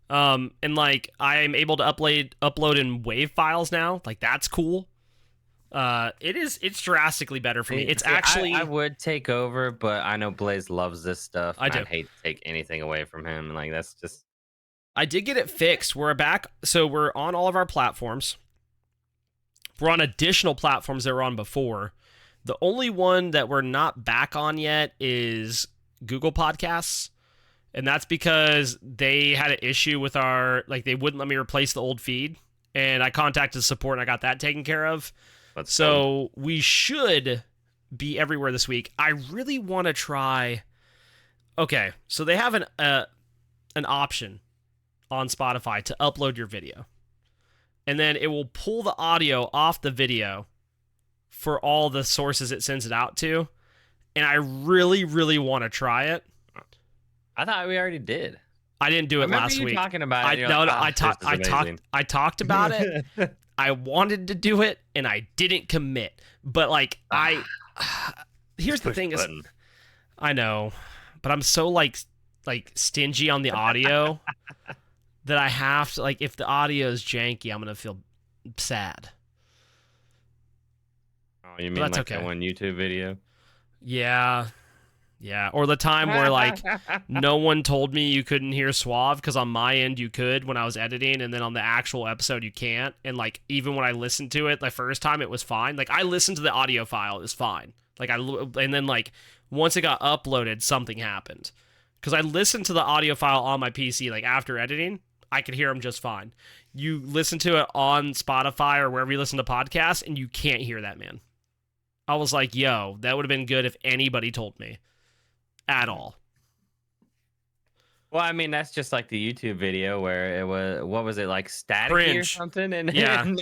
And like I am able to upload in WAV files now. Like that's cool. It's drastically better for me. It's actually I would take over, but I know Blaze loves this stuff. I And do. I'd hate to take anything away from him. Like that's just I did get it fixed. We're back, so we're on all of our platforms. We're on additional platforms that were on before. The only one that we're not back on yet is Google Podcasts. And that's because they had an issue with they wouldn't let me replace the old feed. And I contacted support and I got that taken care of. So we should be everywhere this week. I really want to try. Okay, so they have an option on Spotify to upload your video. And then it will pull the audio off the video for all the sources it sends it out to. And I really, really want to try it. I thought we already did. I didn't do it last week. Talking about it. I talked about it. I wanted to do it and I didn't commit. But like here's the thing is I know, but I'm so like stingy on the audio that I have to like if the audio is janky, I'm gonna feel sad. Oh, you mean like that one YouTube video? Yeah. Yeah, or the time where like no one told me you couldn't hear Suave because on my end you could when I was editing, and then on the actual episode you can't. And like even when I listened to it the first time, it was fine. Like I listened to the audio file, it was fine. And then like once it got uploaded, something happened because I listened to the audio file on my PC like after editing, I could hear them just fine. You listen to it on Spotify or wherever you listen to podcasts, and you can't hear that, man. I was like, yo, that would have been good if anybody told me. At all. Well, I mean, that's just like the YouTube video where it was, what was it, like static or something? And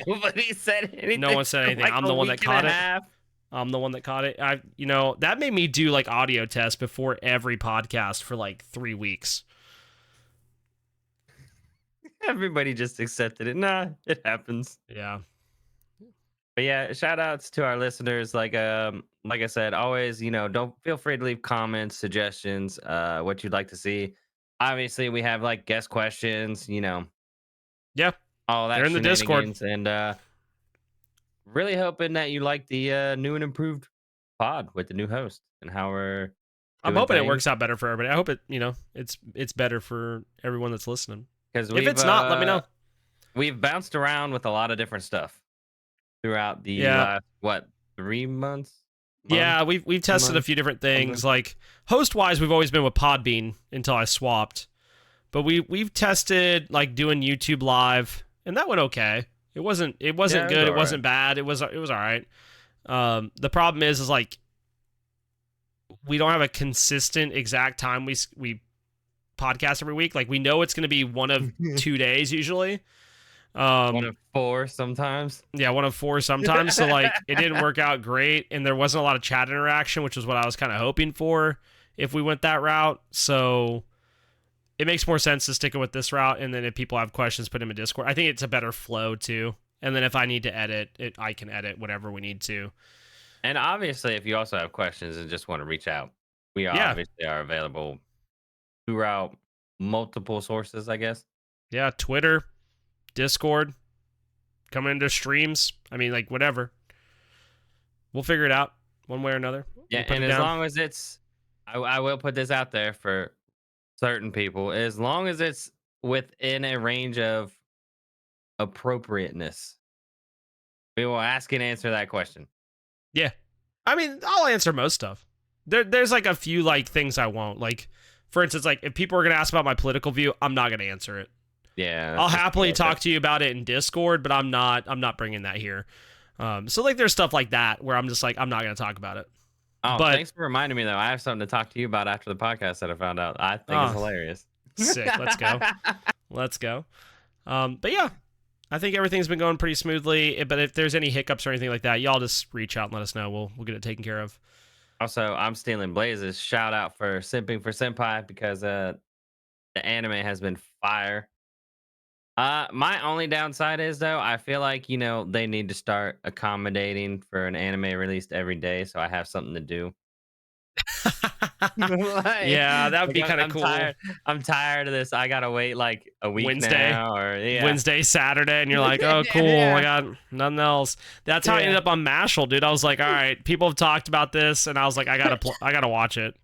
nobody said anything. No one said anything. Like I'm the one that caught it. I'm the one that caught it. That made me do like audio tests before every podcast for like 3 weeks. Everybody just accepted it. Nah, it happens. Yeah. But yeah, shout outs to our listeners. Like I said, always, don't feel free to leave comments, suggestions, what you'd like to see. Obviously, we have like guest questions, Yeah. all that. They're in the Discord. And really hoping that you like the new and improved pod with the new host and how we're I'm hoping it works out better for everybody. I hope it's better for everyone that's listening. Because if it's not, let me know. We've bounced around with a lot of different stuff throughout the last 3 months. Yeah, we've tested a few different things. Like host wise, we've always been with Podbean until I swapped, but we've tested like doing YouTube live, and that went okay. It wasn't good. It wasn't bad. It was all right. The problem is like we don't have a consistent exact time we podcast every week. Like we know it's going to be one of 2 days usually. One of 4 sometimes. Yeah, one of 4 sometimes. So like it didn't work out great, and there wasn't a lot of chat interaction, which was what I was kind of hoping for if we went that route. So it makes more sense to stick it with this route, and then if people have questions, put them in Discord. I think it's a better flow too. And then if I need to edit it, I can edit whatever we need to. And obviously, if you also have questions and just want to reach out, we obviously are available throughout multiple sources, I guess. Yeah, Twitter, Discord, coming into streams. I mean, like whatever. We'll figure it out one way or another. Yeah, and as long as it's, I will put this out there for certain people, as long as it's within a range of appropriateness. We will ask and answer that question. Yeah. I mean, I'll answer most stuff. There's like a few like things I won't. Like, for instance, like if people are gonna ask about my political view, I'm not gonna answer it. Yeah, I'll that's just happily bullshit. talk to you about it in Discord, but I'm not bringing that here. So like there's stuff like that where I'm just like I'm not gonna talk about it. Oh, But thanks for reminding me though. I have something to talk to you about after the podcast that I found out. I think is oh, hilarious. sick. Let's go. Let's go. But yeah, I think everything's been going pretty smoothly. But if there's any hiccups or anything like that, y'all just reach out and let us know. We'll get it taken care of. Also, I'm stealing Blazes. Shout out for simping for Senpai because the anime has been fire. My only downside is though, I feel like they need to start accommodating for an anime released every day, so I have something to do. like, Yeah, that would be kind of I'm cool. tired. I'm tired of this. I gotta wait like a week Wednesday, now, or yeah, Wednesday, Saturday, and you're like, oh, cool. I yeah, got nothing else. That's how I ended yeah. up on Mashal, dude. I was like, all right, people have talked about this, and I was like, I gotta watch it.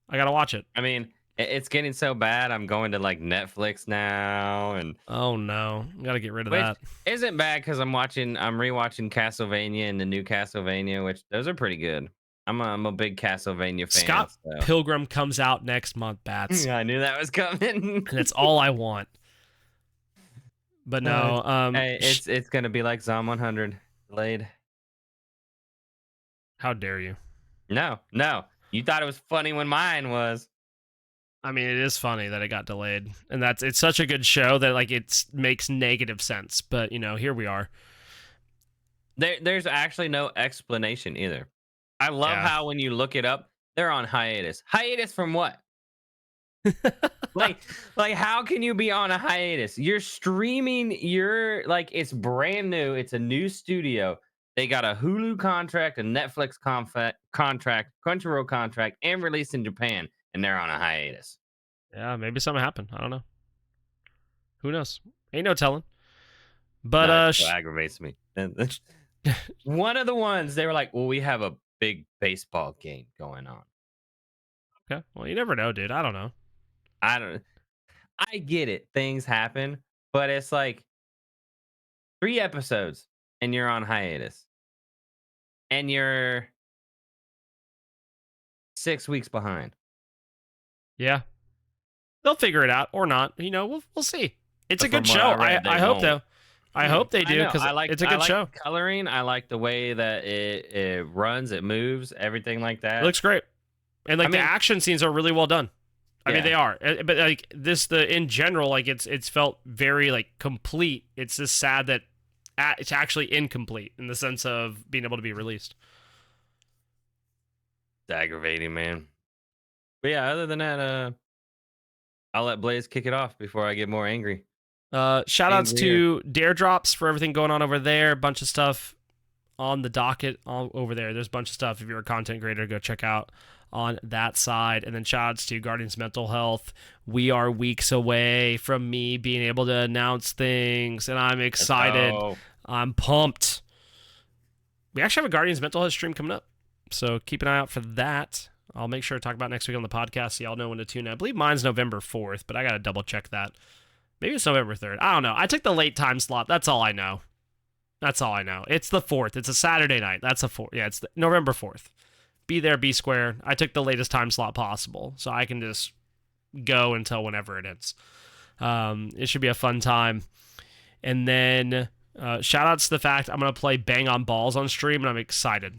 I gotta watch it. I mean, it's getting so bad. I'm going to like Netflix now, and Oh no, I gotta get rid of which that. isn't bad because I'm rewatching Castlevania and the new Castlevania, which those are pretty good. I'm a big Castlevania fan. Scott So Pilgrim comes out next month, Bats, I knew that was coming. and that's all I want. But no, Hey, it's gonna be like Zom 100 delayed. how dare you? No, no, you thought it was funny when mine was. I mean, it is funny that it got delayed, and it's such a good show that like it makes negative sense. But here we are. There's actually no explanation either. I love Yeah. how when you look it up, they're on hiatus. Hiatus from what? Like, like how can you be on a hiatus? You're streaming. You're like it's brand new. It's a new studio. They got a Hulu contract, a Netflix contract, Crunchyroll contract, and released in Japan, and they're on a hiatus. Yeah, maybe something happened. I don't know. Who knows? Ain't no telling. But No, it still aggravates me. One of the ones they were like, "Well, we have a big baseball game going on." okay. Well, you never know, dude. I don't know. I don't. I get it. Things happen, but it's like 3 episodes, and you're on hiatus, and you're 6 weeks behind. Yeah, they'll figure it out or not. We'll see. It's a good From what show. I read, they I hope won't. though. I hope they I do know. because it's a I good like show. the coloring. I like the way that it runs, it moves, everything like It that. looks great, and like I the mean, action scenes are really well done. I mean yeah, they are, but like in general, like it's felt very like complete. It's just sad that it's actually incomplete in the sense of being able to be released. it's aggravating, man. But yeah, other than that, I'll let Blaze kick it off before I get more angry. Shout outs Angrier. to Dare Drops for everything going on over there. A bunch of stuff on the docket all over there. There's a bunch of stuff. If you're a content creator, go check out on that side. And then shout outs to Guardians Mental Health. We are weeks away from me being able to announce things, and I'm excited. Oh, I'm pumped. We actually have a Guardians Mental Health stream coming up, so keep an eye out for that. I'll make sure to talk about next week on the podcast so y'all know when to tune in. I believe mine's November 4th, but I got to double check that. Maybe it's November 3rd. I don't know. I took the late time slot. That's all I know. That's all I know. It's the 4th. It's a Saturday night. That's a 4th. Yeah, it's November 4th. Be there, be square. I took the latest time slot possible, so I can just go until whenever it ends. It should be a fun time. And then shout outs to the fact I'm going to play Bang on Balls on stream, and I'm excited.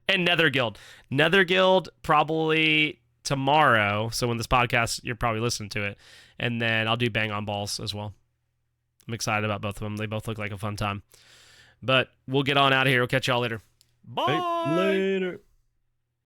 And Nether Guild. Nether Guild probably tomorrow. So when this podcast, you're probably listening to it. And then I'll do Bang on Balls as well. I'm excited about both of them. They both look like a fun time. But we'll get on out of here. We'll catch y'all later. Bye. hey, later.